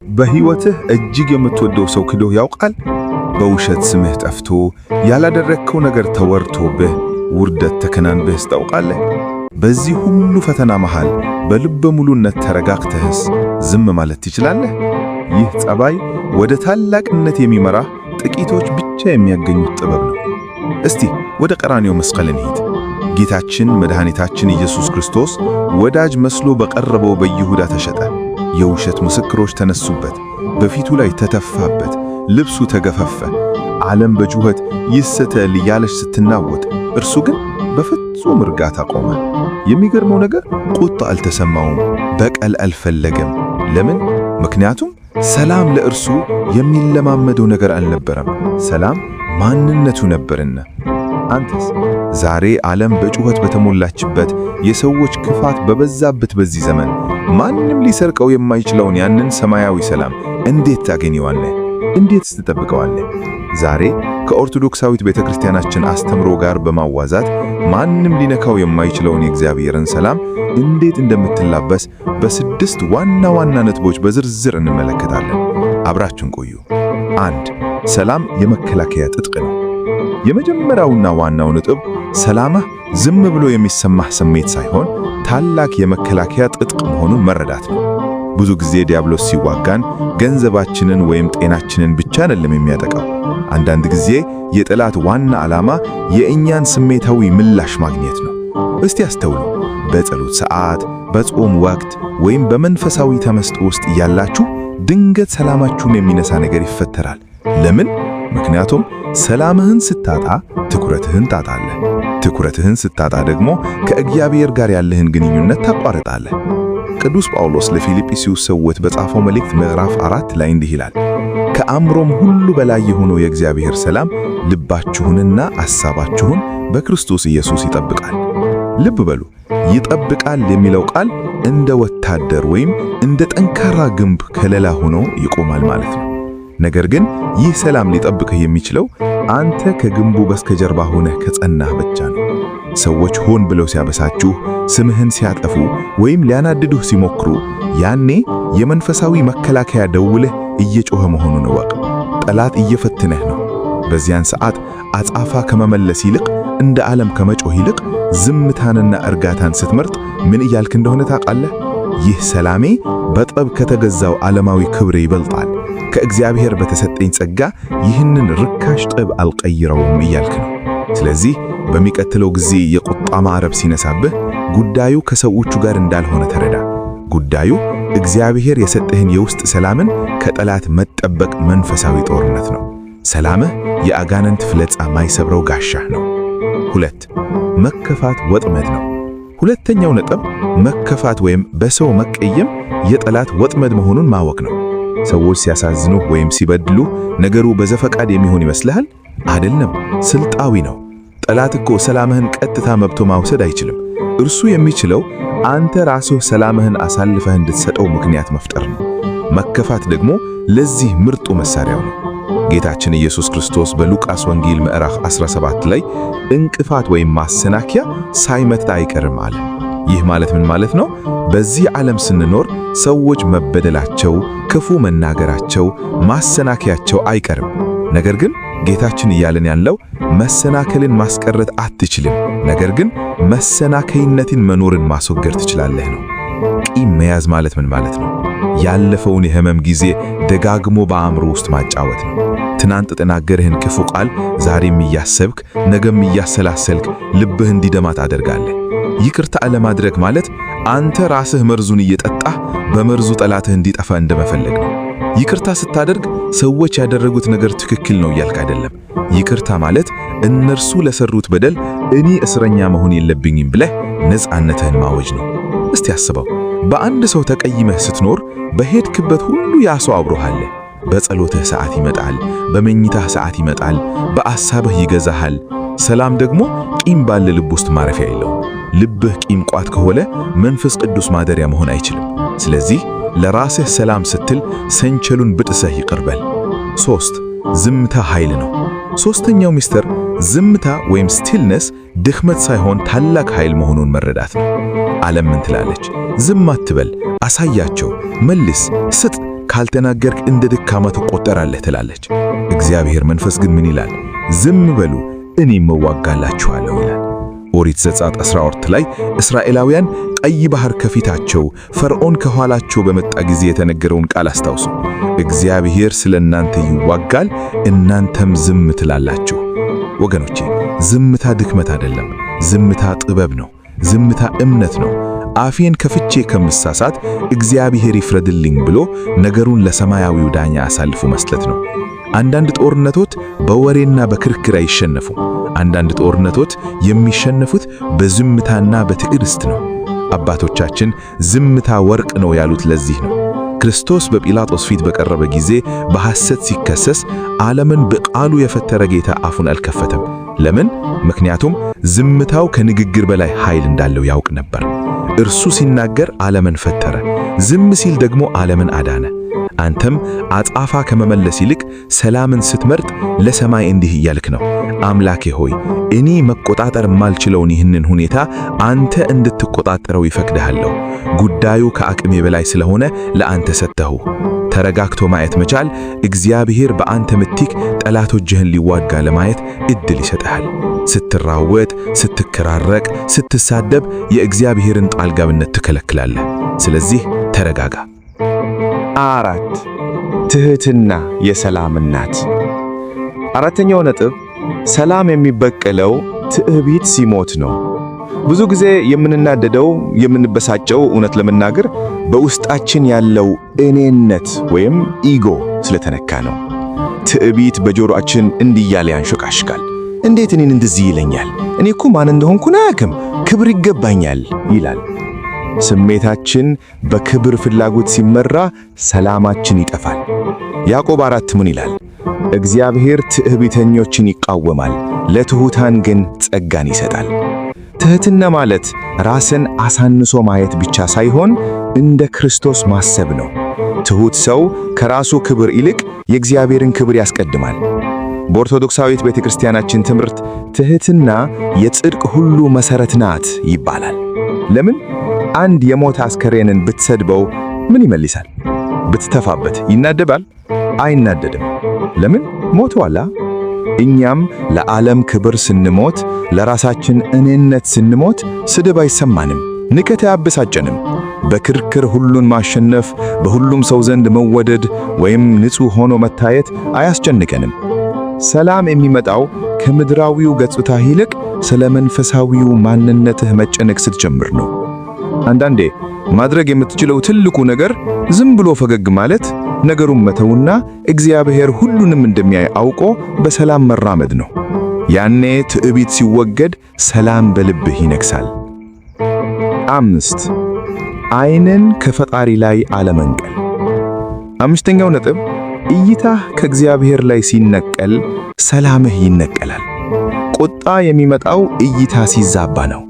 በሕይወትህ እጅግ የምትወደው ሰው ክዶህ ያውቃል? በውሸት ስምህ ጠፍቶ ያላደረግከው ነገር ተወርቶብህ ውርደት ተከናንበህስ ታውቃለህ? በዚህ ሁሉ ፈተና መሃል በልበ ሙሉነት ተረጋግተህስ ዝም ማለት ትችላለህ? ይህ ጸባይ ወደ ታላቅነት የሚመራህ ጥቂቶች ብቻ የሚያገኙት ጥበብ ነው። እስቲ ወደ ቀራንዮ መስቀል እንሂድ። ጌታችን መድኃኒታችን ኢየሱስ ክርስቶስ ወዳጅ መስሎ በቀረበው በይሁዳ ተሸጠ። የውሸት ምስክሮች ተነሱበት፣ በፊቱ ላይ ተተፋበት፣ ልብሱ ተገፈፈ። ዓለም በጩኸት ይሰተል እያለች ስትናወጥ፣ እርሱ ግን በፍጹም እርጋታ ቆመ። የሚገርመው ነገር ቁጣ አልተሰማውም፣ በቀል አልፈለገም። ለምን? ምክንያቱም ሰላም ለእርሱ የሚለማመደው ነገር አልነበረም። ሰላም ማንነቱ ነበርና። አንተስ ዛሬ ዓለም በጩኸት በተሞላችበት የሰዎች ክፋት በበዛበት በዚህ ዘመን ማንም ሊሰርቀው የማይችለውን ያንን ሰማያዊ ሰላም እንዴት ታገኘዋለህ? እንዴትስ ትጠብቀዋለህ? ዛሬ ከኦርቶዶክሳዊት ቤተክርስቲያናችን አስተምሮ ጋር በማዋዛት ማንም ሊነካው የማይችለውን የእግዚአብሔርን ሰላም እንዴት እንደምትላበስ በስድስት ዋና ዋና ነጥቦች በዝርዝር እንመለከታለን። አብራችሁን ቆዩ። 1. ሰላም የመከላከያ ትጥቅ ነው። የመጀመሪያውና ዋናው ነጥብ ሰላምህ ዝም ብሎ የሚሰማህ ስሜት ሳይሆን ታላቅ የመከላከያ ትጥቅ መሆኑን መረዳት ነው። ብዙ ጊዜ ዲያብሎስ ሲዋጋን ገንዘባችንን ወይም ጤናችንን ብቻ አይደለም የሚያጠቃው። አንዳንድ ጊዜ የጠላት ዋና ዓላማ የእኛን ስሜታዊ ምላሽ ማግኘት ነው። እስቲ አስተውሉ። በጸሎት ሰዓት፣ በጾም ወቅት ወይም በመንፈሳዊ ተመስጦ ውስጥ እያላችሁ ድንገት ሰላማችሁን የሚነሳ ነገር ይፈጠራል። ለምን? ምክንያቱም ሰላምህን ስታጣ ትኩረትህን ታጣለህ። ትኩረትህን ስታጣ ደግሞ ከእግዚአብሔር ጋር ያለህን ግንኙነት ታቋርጣለህ። ቅዱስ ጳውሎስ ለፊልጵስዩስ ሰዎች በጻፈው መልእክት ምዕራፍ 4 ላይ እንዲህ ይላል፣ ከአእምሮም ሁሉ በላይ የሆነው የእግዚአብሔር ሰላም ልባችሁንና አሳባችሁን በክርስቶስ ኢየሱስ ይጠብቃል። ልብ በሉ፣ ይጠብቃል የሚለው ቃል እንደ ወታደር ወይም እንደ ጠንካራ ግንብ ከለላ ሆኖ ይቆማል ማለት ነው። ነገር ግን ይህ ሰላም ሊጠብቅህ የሚችለው አንተ ከግንቡ በስተጀርባ ሆነህ ከጸናህ ብቻ ነው። ሰዎች ሆን ብለው ሲያበሳጩህ፣ ስምህን ሲያጠፉ ወይም ሊያናድዱህ ሲሞክሩ፣ ያኔ የመንፈሳዊ መከላከያ ደውልህ እየጮኸ መሆኑን እወቅ። ጠላት እየፈተነህ ነው። በዚያን ሰዓት አጻፋ ከመመለስ ይልቅ እንደ ዓለም ከመጮህ ይልቅ ዝምታንና እርጋታን ስትመርጥ ምን እያልክ እንደሆነ ታውቃለህ? ይህ ሰላሜ በጥበብ ከተገዛው ዓለማዊ ክብሬ ይበልጣል። ከእግዚአብሔር በተሰጠኝ ጸጋ ይህንን ርካሽ ጥበብ አልቀይረውም እያልክ ነው። ስለዚህ በሚቀጥለው ጊዜ የቁጣ ማዕረብ ሲነሳብህ ጉዳዩ ከሰዎቹ ጋር እንዳልሆነ ተረዳ። ጉዳዩ እግዚአብሔር የሰጠህን የውስጥ ሰላምን ከጠላት መጠበቅ መንፈሳዊ ጦርነት ነው። ሰላምህ የአጋንንት ፍለጻ ማይሰብረው ጋሻህ ነው። 2. መከፋት ወጥመድ ነው። ሁለተኛው ነጥብ መከፋት ወይም በሰው መቀየም የጠላት ወጥመድ መሆኑን ማወቅ ነው። ሰዎች ሲያሳዝኑህ ወይም ሲበድሉህ ነገሩ በዘፈቃድ የሚሆን ይመስልሃል? አይደለም፣ ስልጣዊ ነው። ጠላት እኮ ሰላምህን ቀጥታ መብቶ ማውሰድ አይችልም። እርሱ የሚችለው አንተ ራስህ ሰላምህን አሳልፈህ እንድትሰጠው ምክንያት መፍጠር ነው። መከፋት ደግሞ ለዚህ ምርጡ መሳሪያው ነው። ጌታችን ኢየሱስ ክርስቶስ በሉቃስ ወንጌል ምዕራፍ 17 ላይ እንቅፋት ወይም ማሰናከያ ሳይመታ አይቀርም አለ። ይህ ማለት ምን ማለት ነው? በዚህ ዓለም ስንኖር ሰዎች መበደላቸው፣ ክፉ መናገራቸው፣ ማሰናከያቸው አይቀርም። ነገር ግን ጌታችን እያለን ያለው መሰናከልን ማስቀረት አትችልም፣ ነገር ግን መሰናከይነትን መኖርን ማስወገድ ትችላለህ ነው። ቂም መያዝ ማለት ምን ማለት ነው? ያለፈውን የህመም ጊዜ ደጋግሞ በአእምሮ ውስጥ ማጫወት ነው። ትናንት የተናገርህን ክፉ ቃል ዛሬም እያሰብክ ነገም እያሰላሰልክ ልብህ እንዲደማ ታደርጋለህ። ይቅርታ አለማድረግ ማለት አንተ ራስህ መርዙን እየጠጣህ በመርዙ ጠላትህ እንዲጠፋ እንደመፈለግ ነው። ይቅርታ ስታደርግ ሰዎች ያደረጉት ነገር ትክክል ነው እያልክ አይደለም። ይቅርታ ማለት እነርሱ ለሰሩት በደል እኔ እስረኛ መሆን የለብኝም ብለህ ነፃነትህን ማወጅ ነው። እስቲ አስበው፣ በአንድ ሰው ተቀይመህ ስትኖር በሄድክበት ሁሉ ያ ሰው አብሮሃል። በጸሎትህ ሰዓት ይመጣል፣ በመኝታህ ሰዓት ይመጣል፣ በአሳብህ ይገዛሃል። ሰላም ደግሞ ቂም ባለ ልብ ውስጥ ማረፊያ የለውም። ልብህ ቂም ቋት ከሆነ መንፈስ ቅዱስ ማደሪያ መሆን አይችልም። ስለዚህ ለራስህ ሰላም ስትል ሰንቸሉን ብጥሰህ ይቅር በል። 3. ዝምታ ኃይል ነው። ሶስተኛው ሚስጥር ዝምታ ወይም ስቲልነስ ድክመት ሳይሆን ታላቅ ኃይል መሆኑን መረዳት ነው። ዓለም ምን ትላለች? ዝም አትበል፣ አሳያቸው፣ መልስ፣ ስጥ፣ ካልተናገርክ እንደ ደካማ ትቆጠራለህ ትላለች። እግዚአብሔር መንፈስ ግን ምን ይላል? ዝም በሉ እኔም እዋጋላችኋለሁ ይላል። ኦሪት ዘጸአት 12 ላይ እስራኤላውያን ቀይ ባህር ከፊታቸው ፈርዖን ከኋላቸው በመጣ ጊዜ የተነገረውን ቃል አስታውሱ። እግዚአብሔር ስለ እናንተ ይዋጋል፣ እናንተም ዝም ትላላችሁ። ወገኖቼ ዝምታ ድክመት አይደለም። ዝምታ ጥበብ ነው። ዝምታ እምነት ነው። አፌን ከፍቼ ከምሳሳት እግዚአብሔር ይፍረድልኝ ብሎ ነገሩን ለሰማያዊው ዳኛ አሳልፎ መስጠት ነው። አንዳንድ ጦርነቶች በወሬና በክርክር አይሸነፉም። አንዳንድ ጦርነቶች የሚሸነፉት በዝምታና በትዕግስት ነው። አባቶቻችን ዝምታ ወርቅ ነው ያሉት ለዚህ ነው። ክርስቶስ በጲላጦስ ፊት በቀረበ ጊዜ በሐሰት ሲከሰስ ዓለምን በቃሉ የፈጠረ ጌታ አፉን አልከፈተም። ለምን? ምክንያቱም ዝምታው ከንግግር በላይ ኃይል እንዳለው ያውቅ ነበር። እርሱ ሲናገር ዓለምን ፈጠረ፣ ዝም ሲል ደግሞ ዓለምን አዳነ። አንተም አጻፋ ከመመለስ ይልቅ ሰላምን ስትመርጥ ለሰማይ እንዲህ እያልክ ነው፣ አምላኬ ሆይ እኔ መቆጣጠር ማልችለውን ይህንን ሁኔታ አንተ እንድትቆጣጠረው ይፈቅድሃለሁ። ጉዳዩ ከአቅሜ በላይ ስለሆነ ለአንተ ሰጠሁ። ተረጋግቶ ማየት መቻል እግዚአብሔር በአንተ ምትክ ጠላቶችህን ሊዋጋ ለማየት እድል ይሰጥሃል። ስትራወጥ፣ ስትከራረቅ፣ ስትሳደብ የእግዚአብሔርን ጣልጋብነት ትከለክላለህ። ስለዚህ ተረጋጋ። 4 ትህትና የሰላም እናት። አራተኛው ነጥብ ሰላም የሚበቀለው ትዕቢት ሲሞት ነው። ብዙ ጊዜ የምንናደደው የምንበሳጨው እውነት ለመናገር በውስጣችን ያለው እኔነት ወይም ኢጎ ስለተነካ ነው። ትዕቢት በጆሮአችን እንዲህ እያለ ያንሾካሽካል። እንዴት እኔን እንደዚህ ይለኛል? እኔ እኮ ማን እንደሆንኩ አያውቅም፣ ክብር ይገባኛል ይላል። ስሜታችን በክብር ፍላጎት ሲመራ ሰላማችን ይጠፋል። ያዕቆብ 4 ምን ይላል? እግዚአብሔር ትዕቢተኞችን ይቃወማል፣ ለትሑታን ግን ጸጋን ይሰጣል። ትሕትና ማለት ራስን አሳንሶ ማየት ብቻ ሳይሆን እንደ ክርስቶስ ማሰብ ነው። ትሑት ሰው ከራሱ ክብር ይልቅ የእግዚአብሔርን ክብር ያስቀድማል። በኦርቶዶክሳዊት ቤተክርስቲያናችን ትምህርት ትሕትና የጽድቅ ሁሉ መሠረት ናት ይባላል። ለምን? አንድ የሞተ አስከሬንን ብትሰድበው ምን ይመልሳል? ብትተፋበት ይናደባል? አይናደድም። ለምን? ሞቷላ። እኛም ለዓለም ክብር ስንሞት፣ ለራሳችን እኔነት ስንሞት ስድብ አይሰማንም፣ ንቀት አያበሳጨንም። በክርክር ሁሉን ማሸነፍ፣ በሁሉም ሰው ዘንድ መወደድ ወይም ንጹሕ ሆኖ መታየት አያስጨንቀንም። ሰላም የሚመጣው ከምድራዊው ገጽታ ይልቅ ስለ መንፈሳዊው ማንነትህ መጨነቅ ስትጀምር ነው። አንዳንዴ ማድረግ የምትችለው ትልቁ ነገር ዝም ብሎ ፈገግ ማለት፣ ነገሩን መተውና እግዚአብሔር ሁሉንም እንደሚያይ አውቆ በሰላም መራመድ ነው። ያኔ ትዕቢት ሲወገድ ሰላም በልብህ ይነግሳል። 5 ዓይንን ከፈጣሪ ላይ አለመንቀል። አምስተኛው ነጥብ እይታህ ከእግዚአብሔር ላይ ሲነቀል ሰላምህ ይነቀላል። ቁጣ የሚመጣው እይታ ሲዛባ ነው።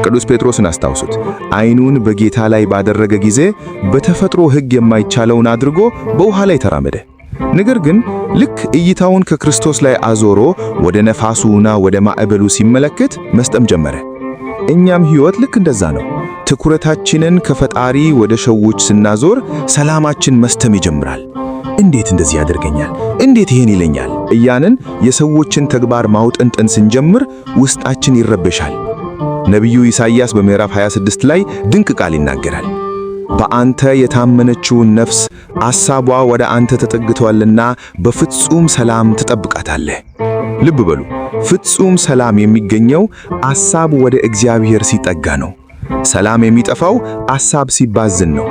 ቅዱስ ጴጥሮስን አስታውሱት። ዓይኑን በጌታ ላይ ባደረገ ጊዜ በተፈጥሮ ሕግ የማይቻለውን አድርጎ በውሃ ላይ ተራመደ። ነገር ግን ልክ እይታውን ከክርስቶስ ላይ አዞሮ ወደ ነፋሱና ወደ ማዕበሉ ሲመለከት መስጠም ጀመረ። እኛም ሕይወት ልክ እንደዛ ነው። ትኩረታችንን ከፈጣሪ ወደ ሰዎች ስናዞር ሰላማችን መስጠም ይጀምራል። እንዴት እንደዚህ ያደርገኛል? እንዴት ይሄን ይለኛል? እያንን የሰዎችን ተግባር ማውጠንጠን ስንጀምር ውስጣችን ይረበሻል። ነቢዩ ኢሳይያስ በምዕራፍ 26 ላይ ድንቅ ቃል ይናገራል። በአንተ የታመነችውን ነፍስ አሳቧ ወደ አንተ ተጠግቷልና በፍጹም ሰላም ትጠብቃታለህ። ልብ በሉ፣ ፍጹም ሰላም የሚገኘው አሳብ ወደ እግዚአብሔር ሲጠጋ ነው። ሰላም የሚጠፋው አሳብ ሲባዝን ነው።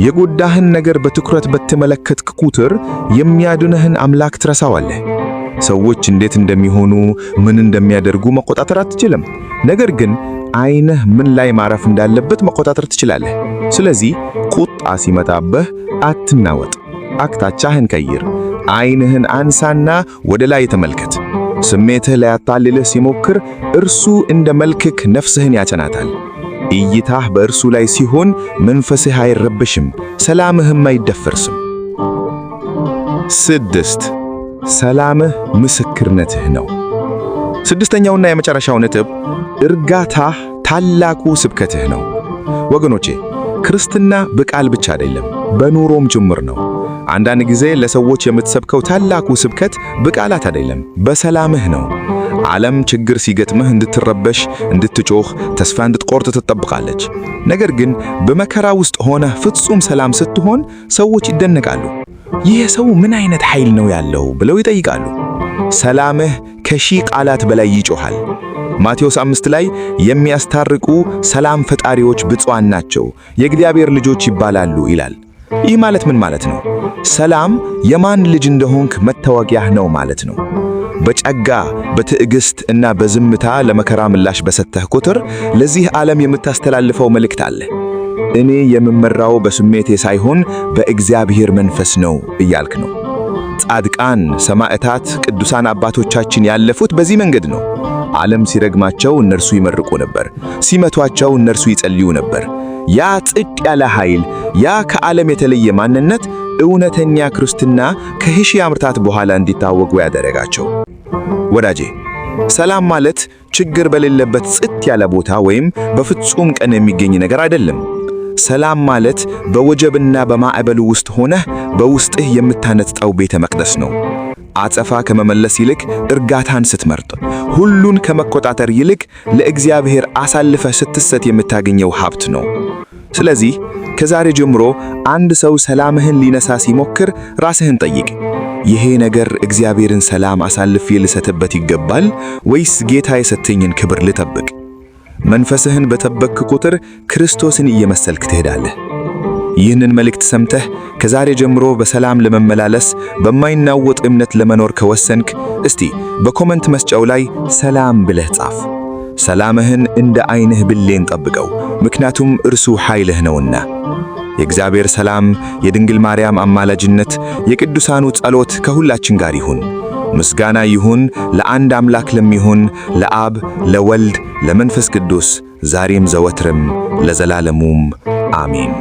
የጎዳህን ነገር በትኩረት በተመለከትክ ቁጥር የሚያድንህን አምላክ ትረሳዋለህ። ሰዎች እንዴት እንደሚሆኑ ምን እንደሚያደርጉ መቆጣጠር አትችልም። ነገር ግን ዓይንህ ምን ላይ ማረፍ እንዳለበት መቆጣጠር ትችላለህ። ስለዚህ ቁጣ ሲመጣብህ አትናወጥ፣ አቅጣጫህን ቀይር። ዓይንህን አንሳና ወደ ላይ ተመልከት። ስሜትህ ሊያታልልህ ሲሞክር እርሱ እንደ መልክክ ነፍስህን ያጸናታል። እይታህ በእርሱ ላይ ሲሆን መንፈስህ አይረበሽም፣ ሰላምህም አይደፈርስም። 6 ሰላምህ ምስክርነትህ ነው። ስድስተኛውና የመጨረሻው ነጥብ እርጋታህ ታላቁ ስብከትህ ነው። ወገኖቼ ክርስትና በቃል ብቻ አይደለም፣ በኑሮም ጭምር ነው። አንዳንድ ጊዜ ለሰዎች የምትሰብከው ታላቁ ስብከት በቃላት አይደለም፣ በሰላምህ ነው። ዓለም ችግር ሲገጥምህ እንድትረበሽ፣ እንድትጮህ፣ ተስፋ እንድትቆርጥ ትጠብቃለች። ነገር ግን በመከራ ውስጥ ሆነህ ፍጹም ሰላም ስትሆን ሰዎች ይደነቃሉ። ይህ ሰው ምን አይነት ኃይል ነው ያለው ብለው ይጠይቃሉ። ሰላምህ ከሺህ ቃላት በላይ ይጮሃል። ማቴዎስ 5 ላይ የሚያስታርቁ ሰላም ፈጣሪዎች ብፁዓን ናቸው፣ የእግዚአብሔር ልጆች ይባላሉ ይላል። ይህ ማለት ምን ማለት ነው? ሰላም የማን ልጅ እንደሆንክ መታወቂያህ ነው ማለት ነው። በጸጋ በትዕግስት እና በዝምታ ለመከራ ምላሽ በሰጠህ ቁጥር ለዚህ ዓለም የምታስተላልፈው መልእክት አለ። እኔ የምመራው በስሜቴ ሳይሆን በእግዚአብሔር መንፈስ ነው እያልክ ነው። ጻድቃን፣ ሰማዕታት፣ ቅዱሳን አባቶቻችን ያለፉት በዚህ መንገድ ነው። ዓለም ሲረግማቸው እነርሱ ይመርቁ ነበር፣ ሲመቷቸው እነርሱ ይጸልዩ ነበር። ያ ጽጥ ያለ ኃይል፣ ያ ከዓለም የተለየ ማንነት እውነተኛ ክርስትና ከሺህ ዓመታት በኋላ እንዲታወቁ ያደረጋቸው። ወዳጄ፣ ሰላም ማለት ችግር በሌለበት ጽጥ ያለ ቦታ ወይም በፍጹም ቀን የሚገኝ ነገር አይደለም። ሰላም ማለት በወጀብና በማዕበሉ ውስጥ ሆነህ በውስጥህ የምታነጽጠው ቤተ መቅደስ ነው። አጸፋ ከመመለስ ይልቅ እርጋታን ስትመርጥ፣ ሁሉን ከመቆጣጠር ይልቅ ለእግዚአብሔር አሳልፈህ ስትሰጥ የምታገኘው ሀብት ነው። ስለዚህ ከዛሬ ጀምሮ አንድ ሰው ሰላምህን ሊነሳ ሲሞክር ራስህን ጠይቅ። ይሄ ነገር እግዚአብሔርን ሰላም አሳልፌ ልሰጥበት ይገባል ወይስ ጌታ የሰጠኝን ክብር ልጠብቅ? መንፈስህን በጠበቅክ ቁጥር ክርስቶስን እየመሰልክ ትሄዳለህ። ይህንን መልእክት ሰምተህ ከዛሬ ጀምሮ በሰላም ለመመላለስ በማይናወጥ እምነት ለመኖር ከወሰንክ እስቲ በኮመንት መስጫው ላይ ሰላም ብለህ ጻፍ። ሰላምህን እንደ ዓይንህ ብሌን ጠብቀው፣ ምክንያቱም እርሱ ኃይልህ ነውና። የእግዚአብሔር ሰላም፣ የድንግል ማርያም አማላጅነት፣ የቅዱሳኑ ጸሎት ከሁላችን ጋር ይሁን። ምስጋና ይሁን ለአንድ አምላክ ለሚሆን ለአብ ለወልድ ለመንፈስ ቅዱስ ዛሬም ዘወትርም ለዘላለሙም አሜን።